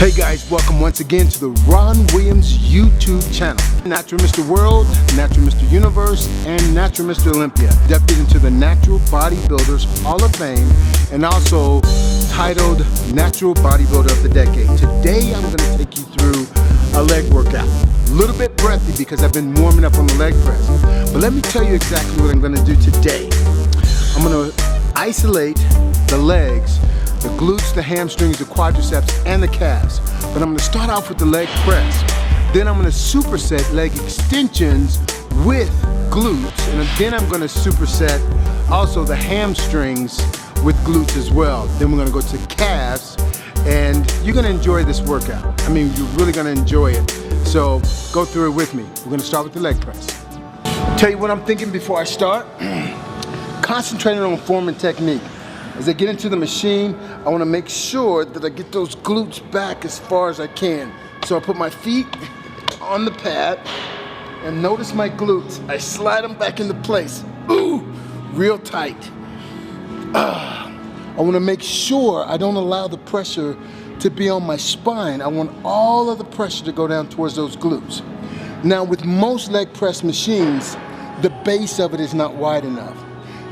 Hey guys, welcome once again to the Ron Williams YouTube channel. Natural Mr. World, Natural Mr. Universe, and Natural Mr. Olympia. Inducted into the Natural Bodybuilders Hall of Fame and also titled Natural Bodybuilder of the Decade. Today I'm going to take you through a leg workout. A little bit breathy because I've been warming up on the leg press. But let me tell you exactly what I'm going to do today. I'm going to isolate the legs, the glutes, the hamstrings, the quadriceps, and the calves. But I'm gonna start off with the leg press. Then I'm gonna superset leg extensions with glutes. And then I'm gonna superset also the hamstrings with glutes as well. Then we're gonna go to calves, and you're gonna enjoy this workout. I mean, you're really gonna enjoy it. So go through it with me. We're gonna start with the leg press. Tell you what I'm thinking before I start. Concentrating on form and technique. As I get into the machine, I want to make sure that I get those glutes back as far as I can. So I put my feet on the pad and notice my glutes. I slide them back into place. Ooh, real tight. I want to make sure I don't allow the pressure to be on my spine. I want all of the pressure to go down towards those glutes. Now with most leg press machines, the base of it is not wide enough.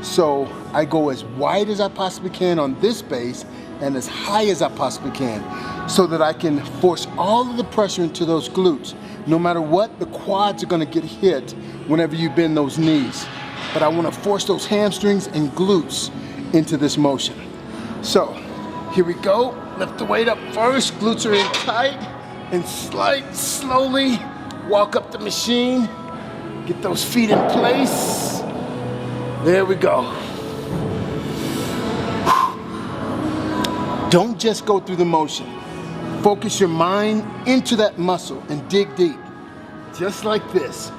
So I go as wide as I possibly can on this base and as high as I possibly can so that I can force all of the pressure into those glutes. No matter what, the quads are gonna get hit whenever you bend those knees. But I wanna force those hamstrings and glutes into this motion. So here we go. Lift the weight up first, glutes are in tight, and slide slowly, walk up the machine, get those feet in place. There we go. Don't just go through the motion. Focus your mind into that muscle and dig deep. Just like this.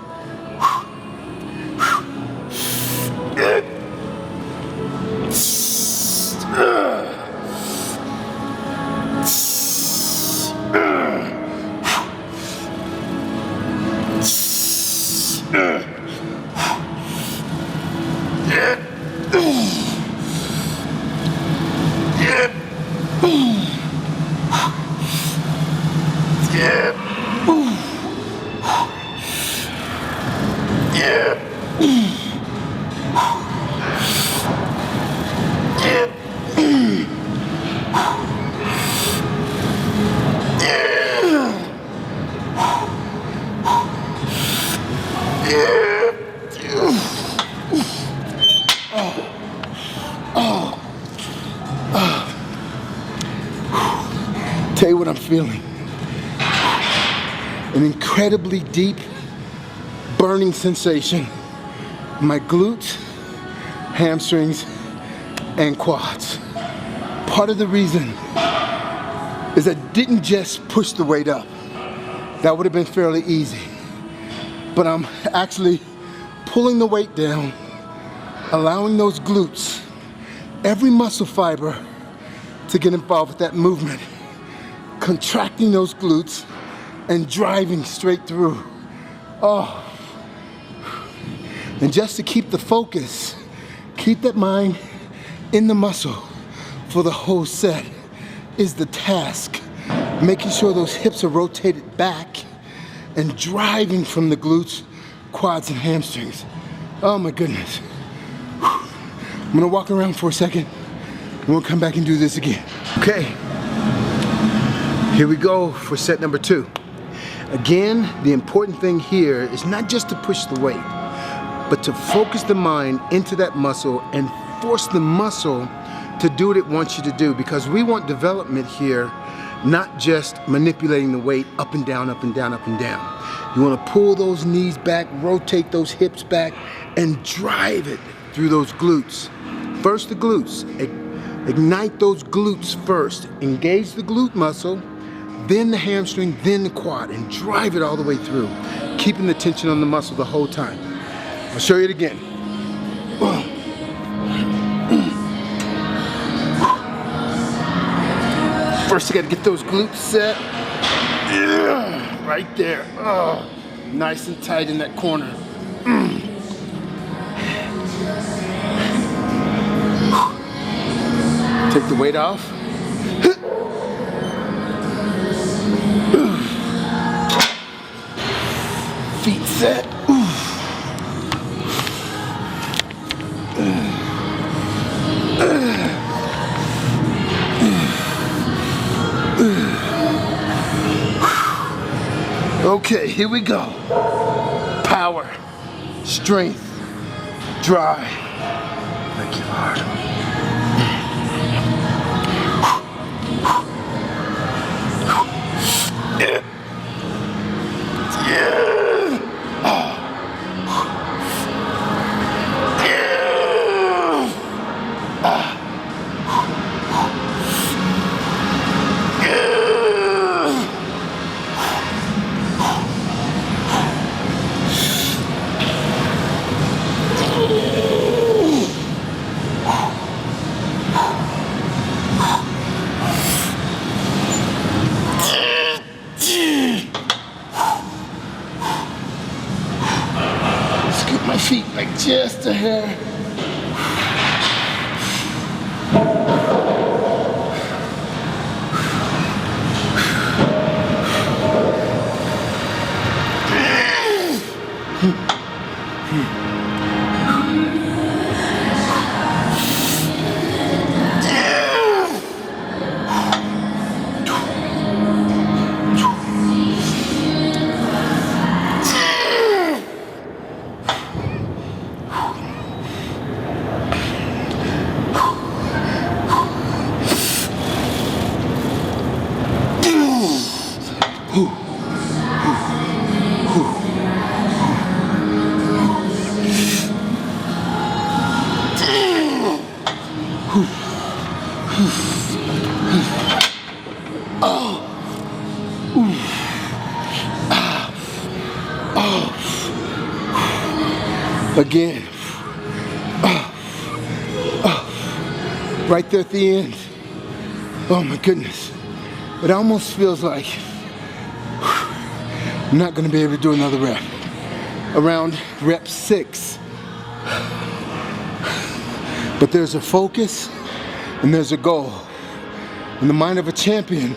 Tell you what I'm feeling. An incredibly deep, burning sensation. My glutes, hamstrings, and quads. Part of the reason is I didn't just push the weight up. That would have been fairly easy. But I'm actually pulling the weight down, allowing those glutes, every muscle fiber to get involved with that movement. Contracting those glutes and driving straight through. Oh. And just to keep the focus, keep that mind in the muscle for the whole set is the task. Making sure those hips are rotated back and driving from the glutes, quads, and hamstrings. Oh my goodness. I'm gonna walk around for a second and we'll come back and do this again. Okay. Here we go for set number 2. Again, the important thing here is not just to push the weight, but to focus the mind into that muscle and force the muscle to do what it wants you to do, because we want development here, not just manipulating the weight up and down, up and down, up and down. You want to pull those knees back, rotate those hips back, and drive it through those glutes. First the glutes. Ignite those glutes first. Engage the glute muscle, then the hamstring, then the quad, and drive it all the way through, keeping the tension on the muscle the whole time. I'll show you it again. First, you got to get those glutes set. Right there. Oh, nice and tight in that corner. Take the weight off. feet set. Okay, here we go. Power, strength, drive. Thank you, Lord. Yeah. Yeah. Oh. Yeah. Ah. Scoop my feet like just a hair. Again. Right there at the end. Oh my goodness. It almost feels like I'm not going to be able to do another rep. Around rep 6. But there's a focus and there's a goal. In the mind of a champion,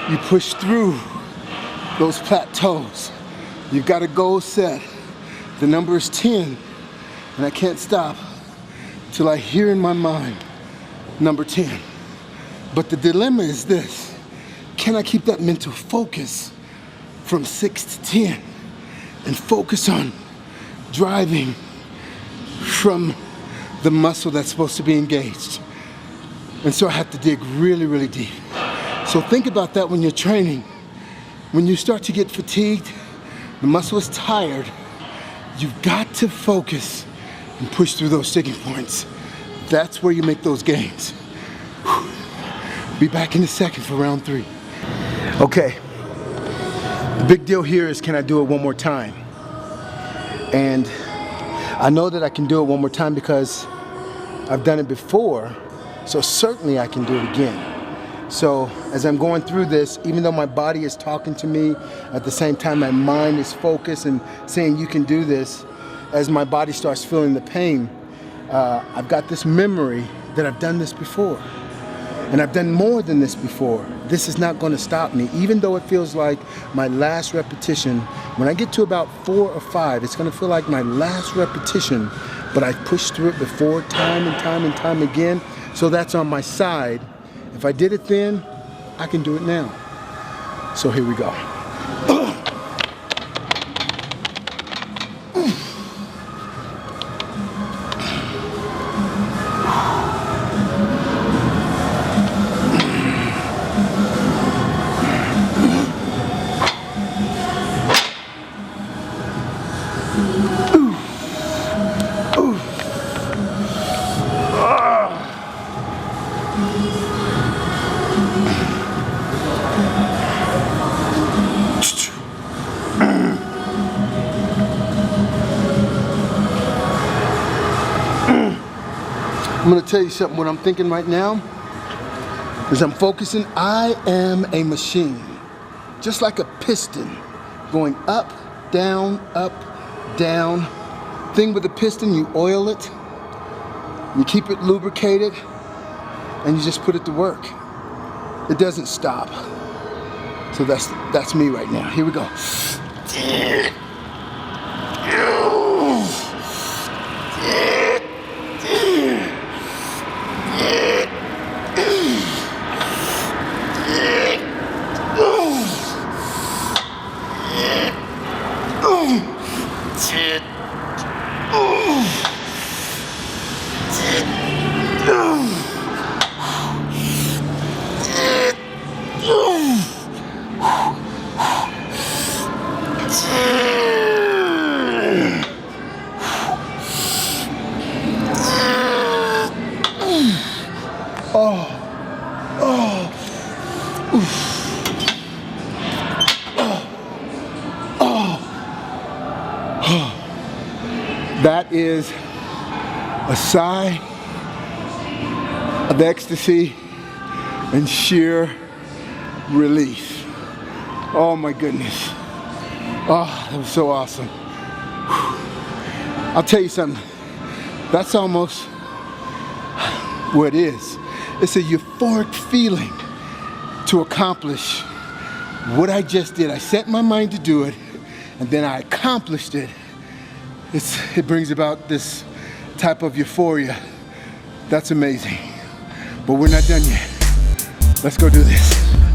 you push through those plateaus. You've got a goal set. The number is 10, and I can't stop till I hear in my mind number 10. But the dilemma is this: can I keep that mental focus from 6 to 10 and focus on driving from the muscle that's supposed to be engaged? And so I have to dig really, really deep. So think about that when you're training. When you start to get fatigued, the muscle is tired, you've got to focus and push through those sticking points. That's where you make those gains. Be back in a second for round 3. Okay, the big deal here is, can I do it one more time? And I know that I can do it one more time because I've done it before, so certainly I can do it again. So as I'm going through this, even though my body is talking to me, at the same time my mind is focused and saying you can do this, as my body starts feeling the pain, I've got this memory that I've done this before. And I've done more than this before. This is not going to stop me. Even though it feels like my last repetition, when I get to about 4 or 5, it's going to feel like my last repetition, but I've pushed through it before time and time and time again. So that's on my side. If I did it then, I can do it now. So here we go. I'm going to tell you something. What I'm thinking right now is I'm focusing. I am a machine, just like a piston, going up, down, up, down. Thing with the piston, you oil it, you keep it lubricated, and you just put it to work. It doesn't stop. So that's me right now. Here we go. is a sigh of ecstasy and sheer release. Oh my goodness. Oh, that was so awesome. I'll tell you something. That's almost what it is. It's a euphoric feeling to accomplish what I just did. I set my mind to do it, and then I accomplished it. It brings about this type of euphoria. That's amazing. But we're not done yet. Let's go do this.